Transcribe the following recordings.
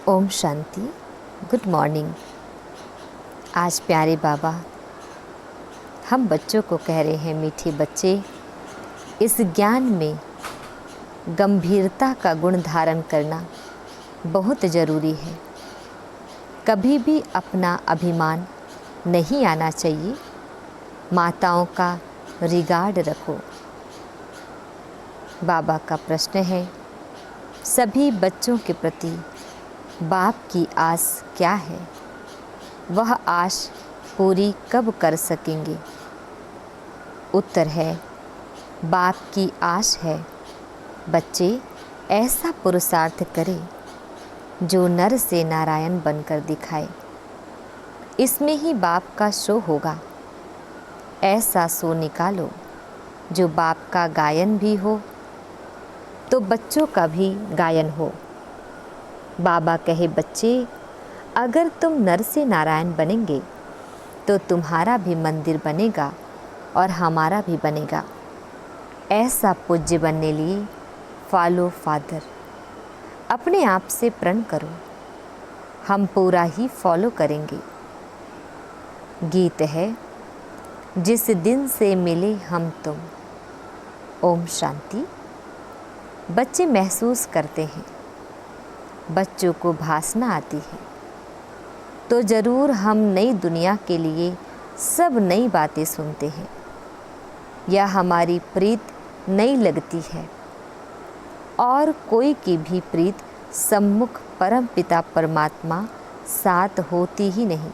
Om Shanti. Good morning. आज प्यारे बाबा हम बच्चों को कह रहे हैं, मीठे बच्चे, इस ज्ञान में गंभीरता का गुण धारण करना बहुत ज़रूरी है। कभी भी अपना अभिमान नहीं आना चाहिए। माताओं का रिगार्ड रखो। बाबा का प्रश्न है, सभी बच्चों के प्रति बाप की आस क्या है? वह आश पूरी कब कर सकेंगे? उत्तर है, बाप की आश है बच्चे ऐसा पुरुषार्थ करें जो नर से नारायण बनकर दिखाए। इसमें ही बाप का शो होगा। ऐसा शो निकालो जो बाप का गायन भी हो तो बच्चों का भी गायन हो। बाबा कहे, बच्चे अगर तुम नर से नारायण बनेंगे तो तुम्हारा भी मंदिर बनेगा और हमारा भी बनेगा। ऐसा पूज्य बनने लिए फॉलो फादर। अपने आप से प्रण करो, हम पूरा ही फॉलो करेंगे। गीत है, जिस दिन से मिले हम तुम। ओम शांति। बच्चे महसूस करते हैं, बच्चों को भाषना आती है तो ज़रूर हम नई दुनिया के लिए सब नई बातें सुनते हैं या हमारी प्रीत नई लगती है। और कोई की भी प्रीत सम्मुख परम पिता परमात्मा साथ होती ही नहीं,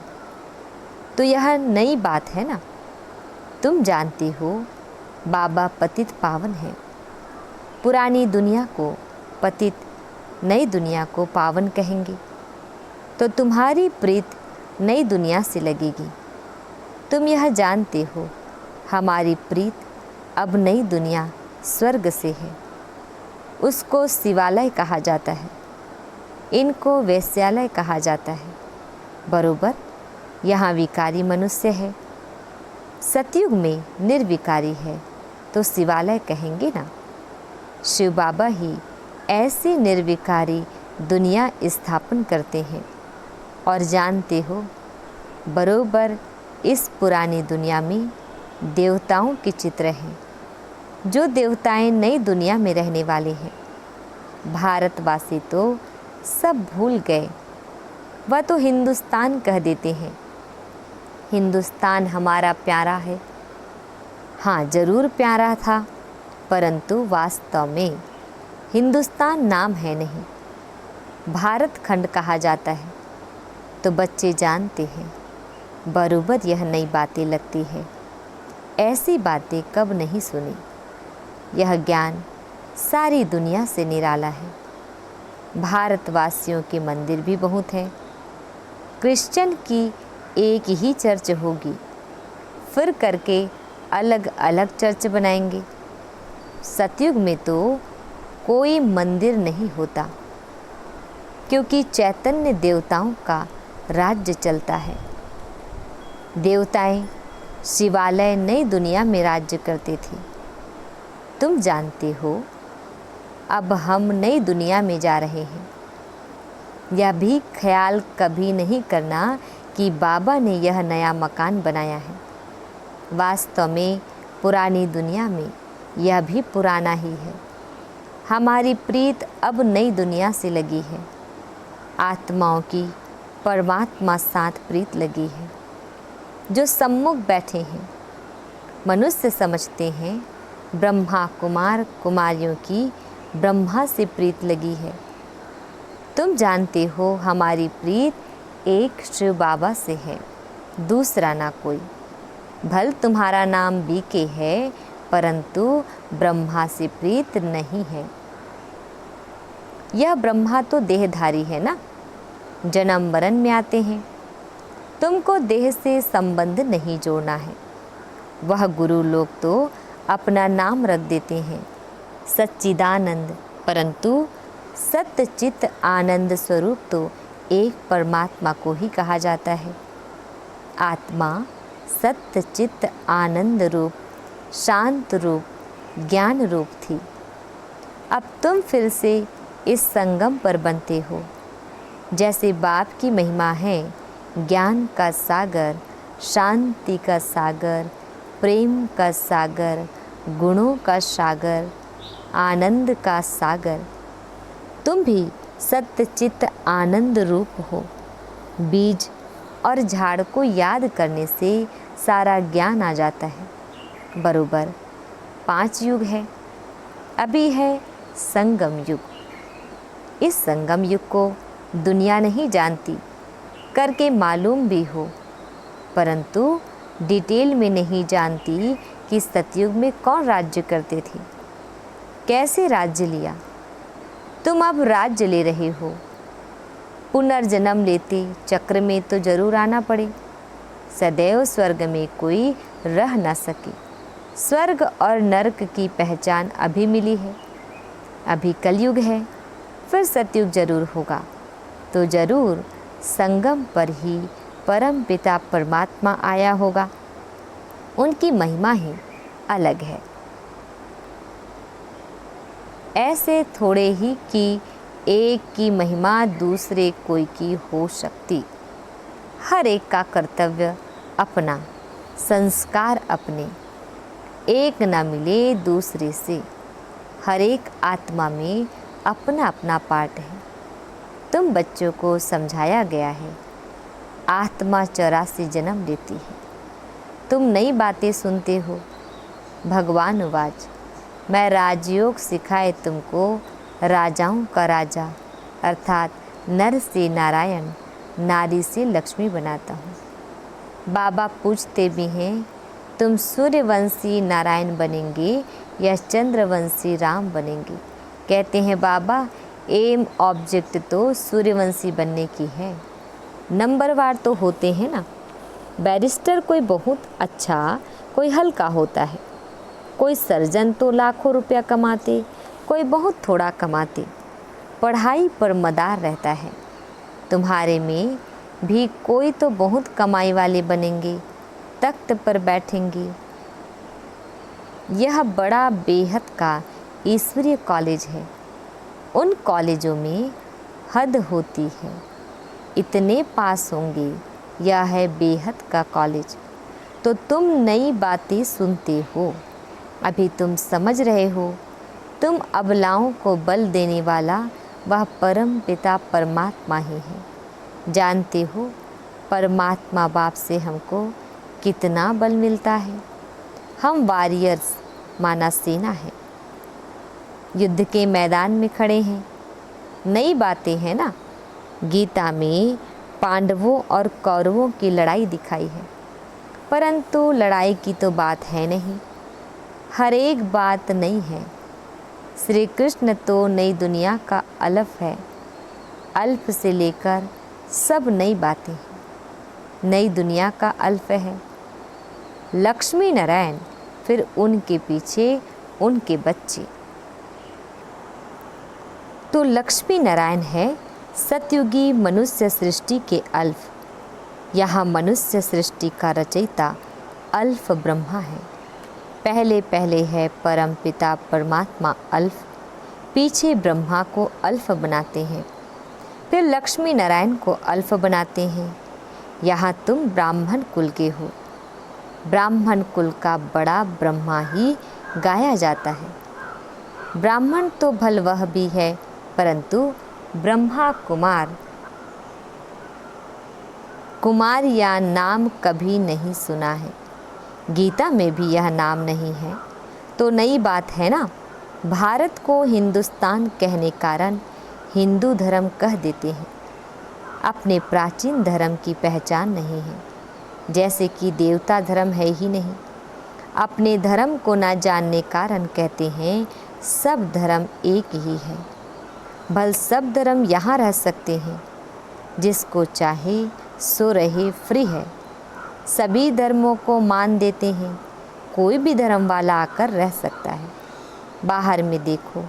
तो यह नई बात है ना। तुम जानती हो बाबा पतित पावन है। पुरानी दुनिया को पतित, नई दुनिया को पावन कहेंगे तो तुम्हारी प्रीत नई दुनिया से लगेगी। तुम यह जानते हो हमारी प्रीत अब नई दुनिया स्वर्ग से है। उसको शिवालय कहा जाता है, इनको वैश्यालय कहा जाता है। बरोबर यहाँ विकारी मनुष्य है। सतयुग में निर्विकारी है तो शिवालय कहेंगे ना। शिव बाबा ही ऐसी निर्विकारी दुनिया स्थापन करते हैं। और जानते हो बरोबर इस पुरानी दुनिया में देवताओं के चित्र हैं। जो देवताएं नई दुनिया में रहने वाले हैं। भारतवासी तो सब भूल गए, वह तो हिंदुस्तान कह देते हैं। हिंदुस्तान हमारा प्यारा है। हाँ, ज़रूर प्यारा था, परंतु वास्तव में हिंदुस्तान नाम है नहीं, भारत खंड कहा जाता है। तो बच्चे जानते हैं बरोबर यह नई बातें लगती है। ऐसी बातें कब नहीं सुनी। यह ज्ञान सारी दुनिया से निराला है। भारतवासियों के मंदिर भी बहुत हैं। क्रिश्चियन की एक ही चर्च होगी, फिर करके अलग अलग चर्च बनाएंगे। सतयुग में तो कोई मंदिर नहीं होता, क्योंकि चैतन्य देवताओं का राज्य चलता है। देवताएं शिवालय नई दुनिया में राज्य करते थे। तुम जानते हो अब हम नई दुनिया में जा रहे हैं। यह भी ख्याल कभी नहीं करना कि बाबा ने यह नया मकान बनाया है। वास्तव में पुरानी दुनिया में यह भी पुराना ही है। हमारी प्रीत अब नई दुनिया से लगी है। आत्माओं की परमात्मा साथ प्रीत लगी है। जो सम्मुख बैठे हैं, मनुष्य समझते हैं ब्रह्मा कुमार कुमारियों की ब्रह्मा से प्रीत लगी है। तुम जानते हो हमारी प्रीत एक शिव बाबा से है, दूसरा ना कोई। भल तुम्हारा नाम बीके है, परंतु ब्रह्मा से प्रीत नहीं है। यह ब्रह्मा तो देहधारी है ना, जन्म मरण में आते हैं। तुमको देह से संबंध नहीं जोड़ना है। वह गुरु लोग तो अपना नाम रख देते हैं सच्चिदानंद, परंतु सत्य चित्त आनंद स्वरूप तो एक परमात्मा को ही कहा जाता है। आत्मा सत्य चित्त आनंद रूप, शांत रूप, ज्ञान रूप थी। अब तुम फिर से इस संगम पर बनते हो। जैसे बाप की महिमा है ज्ञान का सागर, शांति का सागर, प्रेम का सागर, गुणों का सागर, आनंद का सागर, तुम भी सत्य चित्त आनंद रूप हो। बीज और झाड़ को याद करने से सारा ज्ञान आ जाता है। बरोबर 5 युग है। अभी है संगम युग। इस संगम युग को दुनिया नहीं जानती, करके मालूम भी हो, परंतु डिटेल में नहीं जानती कि सतयुग में कौन राज्य करते थे, कैसे राज्य लिया। तुम अब राज्य ले रहे हो। पुनर्जन्म लेते चक्र में तो जरूर आना पड़े। सदैव स्वर्ग में कोई रह न सके। स्वर्ग और नरक की पहचान अभी मिली है। अभी कलयुग है, फिर सतयुग जरूर होगा। तो जरूर संगम पर ही परम पिता परमात्मा आया होगा। उनकी महिमा ही अलग है। ऐसे थोड़े ही कि एक की महिमा दूसरे कोई की हो सकती। हर एक का कर्तव्य अपना, संस्कार अपने, एक न मिले दूसरे से। हर एक आत्मा में अपना अपना पार्ट है। तुम बच्चों को समझाया गया है आत्मा 84 जन्म लेती है। तुम नई बातें सुनते हो। भगवान वाच, मैं राजयोग सिखाए तुमको राजाओं का राजा, अर्थात नर से नारायण, नारी से लक्ष्मी बनाता हूँ। बाबा पूछते भी हैं तुम सूर्यवंशी नारायण बनेंगे या चंद्रवंशी राम बनेंगे। कहते हैं बाबा एम ऑब्जेक्ट तो सूर्यवंशी बनने की है। नंबरवार तो होते हैं ना। बैरिस्टर कोई बहुत अच्छा, कोई हल्का होता है। कोई सर्जन तो लाखों रुपया कमाते, कोई बहुत थोड़ा कमाते। पढ़ाई पर मदार रहता है। तुम्हारे में भी कोई तो बहुत कमाई वाले बनेंगे, तख्त पर बैठेंगे। यह बड़ा बेहद का ईश्वरीय कॉलेज है। उन कॉलेजों में हद होती है। इतने पास होंगे। यह है बेहद का कॉलेज। तो तुम नई बातें सुनते हो। अभी तुम समझ रहे हो। तुम अबलाओं को बल देने वाला वह परम पिता परमात्मा ही है। जानते हो परमात्मा बाप से हमको कितना बल मिलता है। हम वॉरियर्स माना सेना है, युद्ध के मैदान में खड़े हैं। नई बातें हैं ना। गीता में पांडवों और कौरवों की लड़ाई दिखाई है, परंतु लड़ाई की तो बात है नहीं। हर एक बात नई है। श्री कृष्ण तो नई दुनिया का अल्फ है। अल्फ से लेकर सब नई बातें हैं। नई दुनिया का अल्फ है। लक्ष्मी नारायण, फिर उनके पीछे उनके बच्चे। तो लक्ष्मी नारायण है सतयुगी मनुष्य सृष्टि के अल्फ। यहाँ मनुष्य सृष्टि का रचयिता अल्फ ब्रह्मा है। पहले पहले है परम पिता परमात्मा अल्फ, पीछे ब्रह्मा को अल्फ बनाते हैं, फिर लक्ष्मी नारायण को अल्फ बनाते हैं। यहाँ तुम ब्राह्मण कुल के हो। ब्राह्मण कुल का बड़ा ब्रह्मा ही गाया जाता है। ब्राह्मण तो भल वह भी है, परंतु ब्रह्मा कुमार या नाम कभी नहीं सुना है। गीता में भी यह नाम नहीं है। तो नई बात है ना। भारत को हिंदुस्तान कहने कारण हिंदू धर्म कह देते हैं। अपने प्राचीन धर्म की पहचान नहीं है, जैसे कि देवता धर्म है ही नहीं। अपने धर्म को ना जानने कारण कहते हैं सब धर्म एक ही है। भल सब धर्म यहाँ रह सकते हैं। जिसको चाहे सो रहे फ्री है। सभी धर्मों को मान देते हैं। कोई भी धर्म वाला आकर रह सकता है। बाहर में देखो,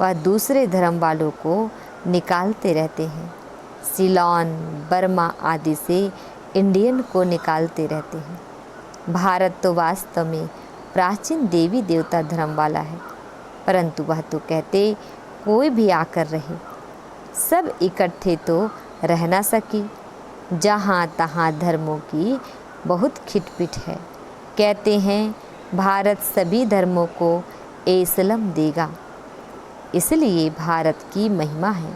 वह दूसरे धर्म वालों को निकालते रहते हैं। सिलोन, बर्मा आदि से इंडियन को निकालते रहते हैं। भारत तो वास्तव में प्राचीन देवी देवता धर्म वाला है, परंतु वह तो कहते कोई भी आकर रहे। सब इकट्ठे तो रह ना सकी। जहाँ तहाँ धर्मों की बहुत खिटपिट है। कहते हैं भारत सभी धर्मों को इस्लाम देगा, इसलिए भारत की महिमा है।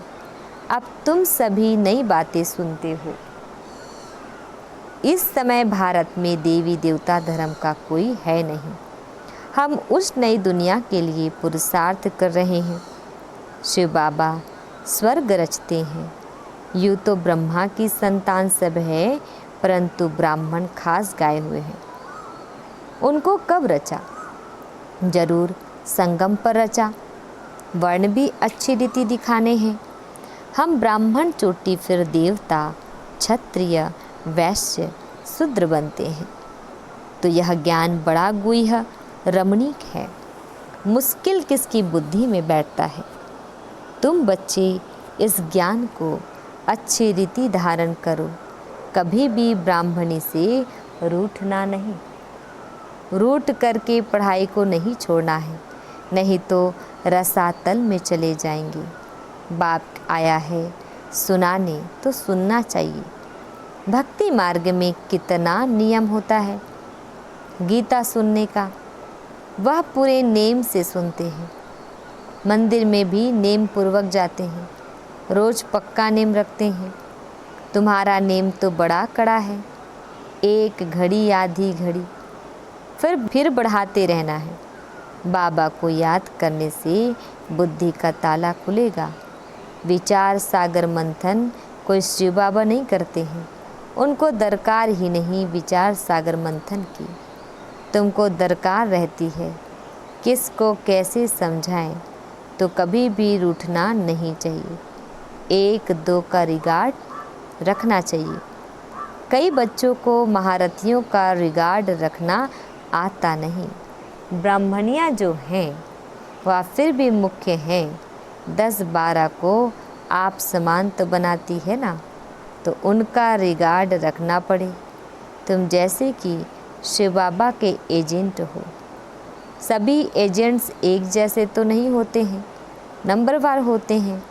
अब तुम सभी नई बातें सुनते हो। इस समय भारत में देवी देवता धर्म का कोई है नहीं। हम उस नई दुनिया के लिए पुरुषार्थ कर रहे हैं। शिव बाबा स्वर्ग रचते हैं। यूँ तो ब्रह्मा की संतान सब है, परंतु ब्राह्मण खास गाए हुए हैं। उनको कब रचा? जरूर संगम पर रचा। वर्ण भी अच्छी रीति दिखाने हैं। हम ब्राह्मण चोटी फिर देवता, क्षत्रिय, वैश्य, शूद्र बनते हैं। तो यह ज्ञान बड़ा गुह्य रमणीक है। मुश्किल किसकी बुद्धि में बैठता है। तुम बच्चे इस ज्ञान को अच्छी रीति धारण करो। कभी भी ब्राह्मणी से रूठना नहीं। रूठ करके पढ़ाई को नहीं छोड़ना है, नहीं तो रसातल में चले जाएंगे। बाप आया है सुनाने, तो सुनना चाहिए। भक्ति मार्ग में कितना नियम होता है गीता सुनने का, वह पूरे नेम से सुनते हैं। मंदिर में भी नेम पूर्वक जाते हैं। रोज़ पक्का नेम रखते हैं। तुम्हारा नेम तो बड़ा कड़ा है। एक घड़ी आधी घड़ी, फिर बढ़ाते रहना है। बाबा को याद करने से बुद्धि का ताला खुलेगा। विचार सागर मंथन कोई शिव बाबा नहीं करते हैं। उनको दरकार ही नहीं विचार सागर मंथन की। तुमको दरकार रहती है किसको कैसे समझाएं, तो कभी भी रूठना नहीं चाहिए। एक दो का रिगार्ड रखना चाहिए। कई बच्चों को महारथियों का रिगार्ड रखना आता नहीं। ब्राह्मणियाँ जो हैं वह फिर भी मुख्य हैं। 10-12 को आप समान तो बनाती है ना, तो उनका रिगार्ड रखना पड़े। तुम जैसे कि शिव बाबा के एजेंट हो। सभी एजेंट्स एक जैसे तो नहीं होते हैं, नंबरवार होते हैं।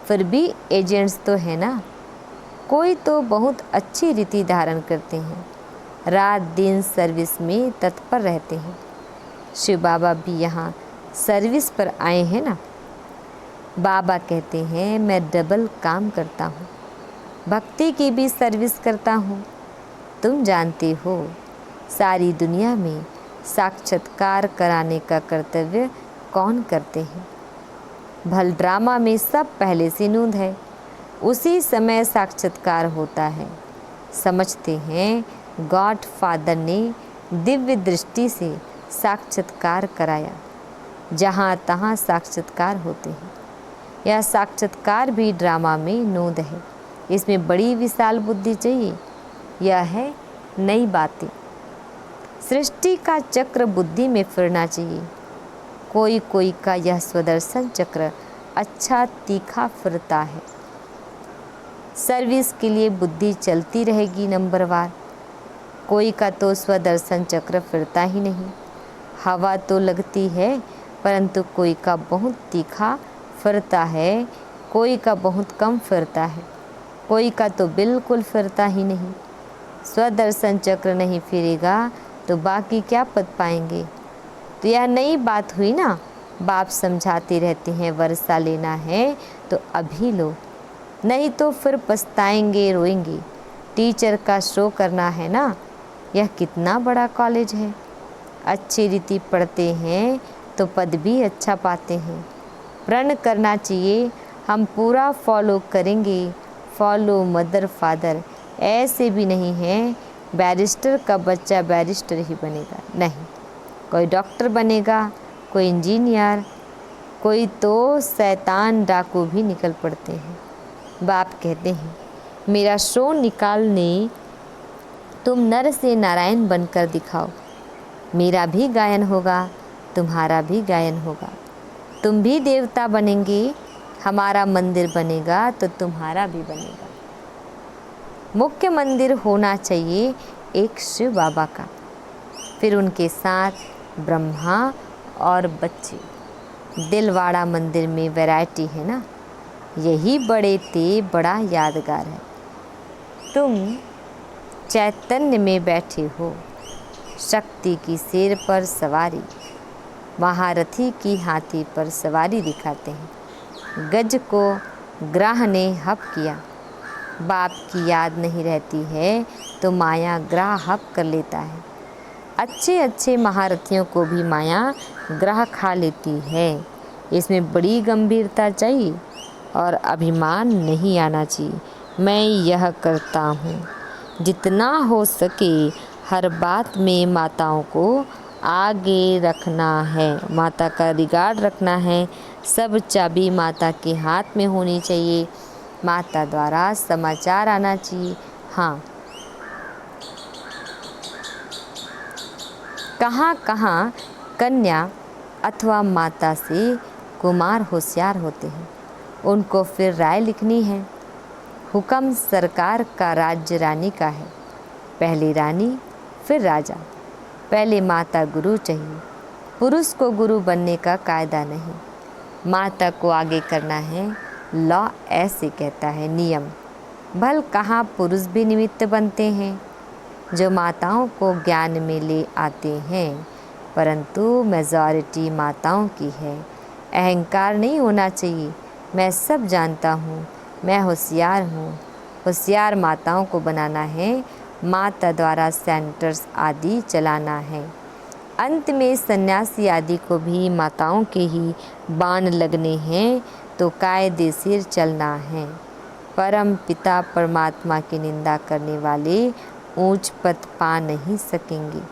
फिर भी एजेंट्स तो है ना। कोई तो बहुत अच्छी रीति धारण करते हैं, रात दिन सर्विस में तत्पर रहते हैं। शिव बाबा भी यहाँ सर्विस पर आए हैं ना। बाबा कहते हैं मैं डबल काम करता हूँ, भक्ति की भी सर्विस करता हूँ। तुम जानते हो सारी दुनिया में साक्षात्कार कराने का कर्तव्य कौन करते हैं। भल ड्रामा में सब पहले से नूंद है, उसी समय साक्षात्कार होता है। समझते हैं गॉड फादर ने दिव्य दृष्टि से साक्षात्कार कराया। जहाँ तहाँ साक्षात्कार होते हैं। यह साक्षात्कार भी ड्रामा में नोंद है। इसमें बड़ी विशाल बुद्धि चाहिए। यह है नई बातें। सृष्टि का चक्र बुद्धि में फिरना चाहिए। कोई कोई का यह स्वदर्शन चक्र अच्छा तीखा फिरता है। सर्विस के लिए बुद्धि चलती रहेगी नंबरवार। कोई का तो स्वदर्शन चक्र फिरता ही नहीं। हवा तो लगती है, परंतु कोई का बहुत तीखा फिरता है, कोई का बहुत कम फिरता है, कोई का तो बिल्कुल फिरता ही नहीं। स्वदर्शन चक्र नहीं फिरेगा तो बाकी क्या पद पाएंगे। तो यह नई बात हुई ना। बाप समझाते रहते हैं वर्षा लेना है तो अभी लो, नहीं तो फिर पछताएंगे रोएंगे। टीचर का शो करना है ना। यह कितना बड़ा कॉलेज है। अच्छी रीति पढ़ते हैं तो पद भी अच्छा पाते हैं। प्रण करना चाहिए हम पूरा फॉलो करेंगे। Follow mother father. ऐसे भी नहीं है बैरिस्टर का बच्चा बैरिस्टर ही बनेगा, नहीं। कोई डॉक्टर बनेगा, कोई इंजीनियर, कोई तो शैतान डाकू भी निकल पड़ते हैं। बाप कहते हैं मेरा शो निकालने तुम नर से नारायण बनकर दिखाओ। मेरा भी गायन होगा, तुम्हारा भी गायन होगा। तुम भी देवता बनेंगे, हमारा मंदिर बनेगा तो तुम्हारा भी बनेगा। मुख्य मंदिर होना चाहिए एक शिव बाबा का, फिर उनके साथ ब्रह्मा और बच्चे। दिलवाड़ा मंदिर में वैरायटी है ना। यही बड़े ते बड़ा यादगार है। तुम चैतन्य में बैठे हो, शक्ति की शेर पर सवारी, महारथी की हाथी पर सवारी दिखाते हैं। गज को ग्राह ने हप किया, बाप की याद नहीं रहती है तो माया ग्राह हप कर लेता है। अच्छे अच्छे महारथियों को भी माया ग्राह खा लेती है। इसमें बड़ी गंभीरता चाहिए और अभिमान नहीं आना चाहिए। मैं यह करता हूँ, जितना हो सके हर बात में माताओं को आगे रखना है, माता का रिगार्ड रखना है। सब चाबी माता के हाथ में होनी चाहिए, माता द्वारा समाचार आना चाहिए। हाँ, कहाँ कहाँ कन्या अथवा माता से कुमार होशियार होते हैं, उनको फिर राय लिखनी है। हुक्म सरकार का, राज्य रानी का है। पहले रानी फिर राजा। पहले माता गुरु चाहिए, पुरुष को गुरु बनने का कायदा नहीं, माता को आगे करना है। लॉ ऐसे कहता है, नियम। भल कहाँ पुरुष भी निमित्त बनते हैं जो माताओं को ज्ञान में ले आते हैं, परंतु मेजॉरिटी माताओं की है। अहंकार नहीं होना चाहिए, मैं सब जानता हूँ, मैं होशियार हूँ। होशियार माताओं को बनाना है, माता द्वारा सेंटर्स आदि चलाना है। अंत में सन्यासी आदि को भी माताओं के ही बाण लगने हैं तो कायदेशीर चलना है। परम पिता परमात्मा की निंदा करने वाले ऊंच पद पा नहीं सकेंगे।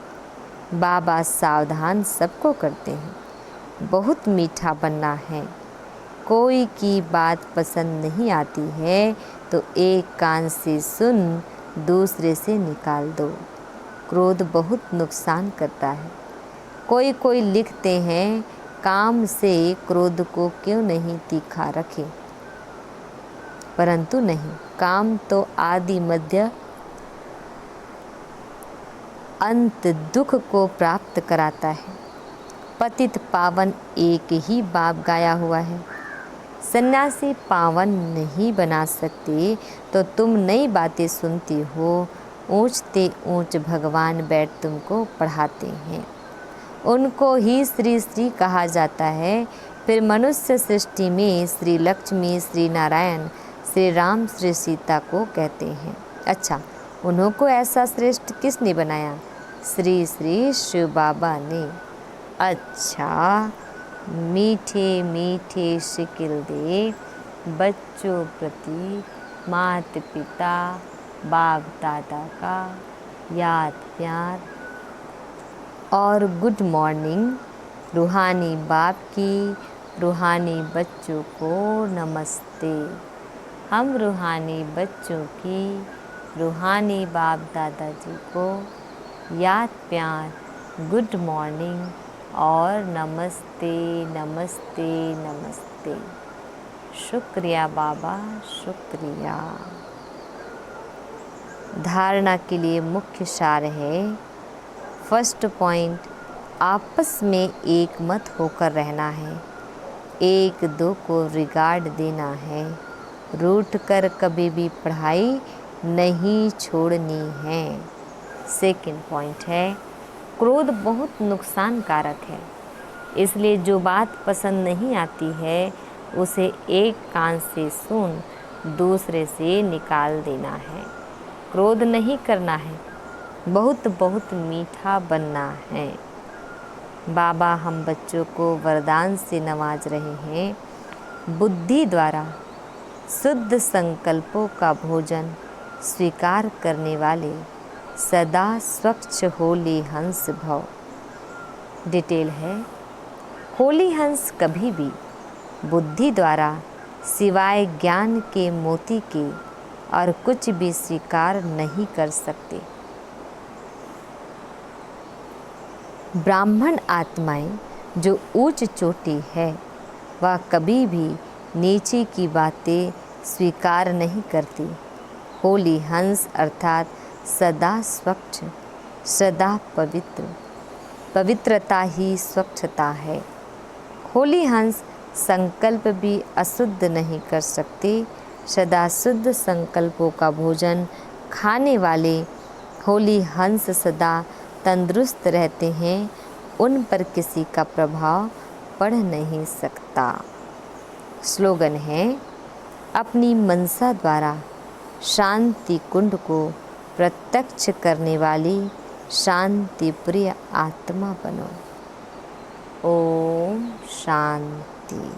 बाबा सावधान सबको करते हैं, बहुत मीठा बनना है। कोई की बात पसंद नहीं आती है तो एक कान से सुन, दूसरे से निकाल दो। क्रोध बहुत नुकसान करता है। कोई लिखते हैं, काम से क्रोध को क्यों नहीं तीखा रखें, परंतु नहीं, काम तो आदि मध्य अंत दुख को प्राप्त कराता है। पतित पावन एक ही बाप गाया हुआ है। सन्यासी पावन नहीं बना सकते तो तुम नई बातें सुनती हो। ऊंचते ऊंच भगवान बैठ तुमको पढ़ाते हैं, उनको ही श्री श्री कहा जाता है। फिर मनुष्य सृष्टि में श्री लक्ष्मी, श्री नारायण, श्री राम, श्री सीता को कहते हैं। अच्छा, उन्हों को ऐसा श्रेष्ठ किसने बनाया? श्री श्री शिव बाबा ने। अच्छा, मीठे मीठे शिकिल दे बच्चों प्रति माता पिता बाप दादा का याद प्यार और गुड मॉर्निंग। रूहानी बाप की रूहानी बच्चों को नमस्ते। हम रूहानी बच्चों की रूहानी बाप दादाजी को याद प्यार, गुड मॉर्निंग और नमस्ते नमस्ते नमस्ते। शुक्रिया बाबा, शुक्रिया। धारणा के लिए मुख्य सार है, फर्स्ट पॉइंट, आपस में एक मत होकर रहना है, एक दो को रिगार्ड देना है, रूठ कर कभी भी पढ़ाई नहीं छोड़नी है। सेकंड पॉइंट है, क्रोध बहुत नुकसानकारक है, इसलिए जो बात पसंद नहीं आती है उसे एक कान से सुन, दूसरे से निकाल देना है। क्रोध नहीं करना है, बहुत बहुत मीठा बनना है। बाबा हम बच्चों को वरदान से नवाज रहे हैं, बुद्धि द्वारा शुद्ध संकल्पों का भोजन स्वीकार करने वाले सदा स्वच्छ होली हंस भव। डिटेल है, होली हंस कभी भी बुद्धि द्वारा सिवाय ज्ञान के मोती के और कुछ भी स्वीकार नहीं कर सकते। ब्राह्मण आत्माएं जो उच्च चोटी है वह कभी भी नीचे की बातें स्वीकार नहीं करती। होली हंस अर्थात सदा स्वच्छ, सदा पवित्र, पवित्रता ही स्वच्छता है। होली हंस संकल्प भी अशुद्ध नहीं कर सकते। सदा शुद्ध संकल्पों का भोजन खाने वाले होली हंस सदा तंदुरुस्त रहते हैं, उन पर किसी का प्रभाव पड़ नहीं सकता। स्लोगन है, अपनी मनसा द्वारा शांति कुंड को प्रत्यक्ष करने वाली शांति प्रिय आत्मा बनो। ओम शांति।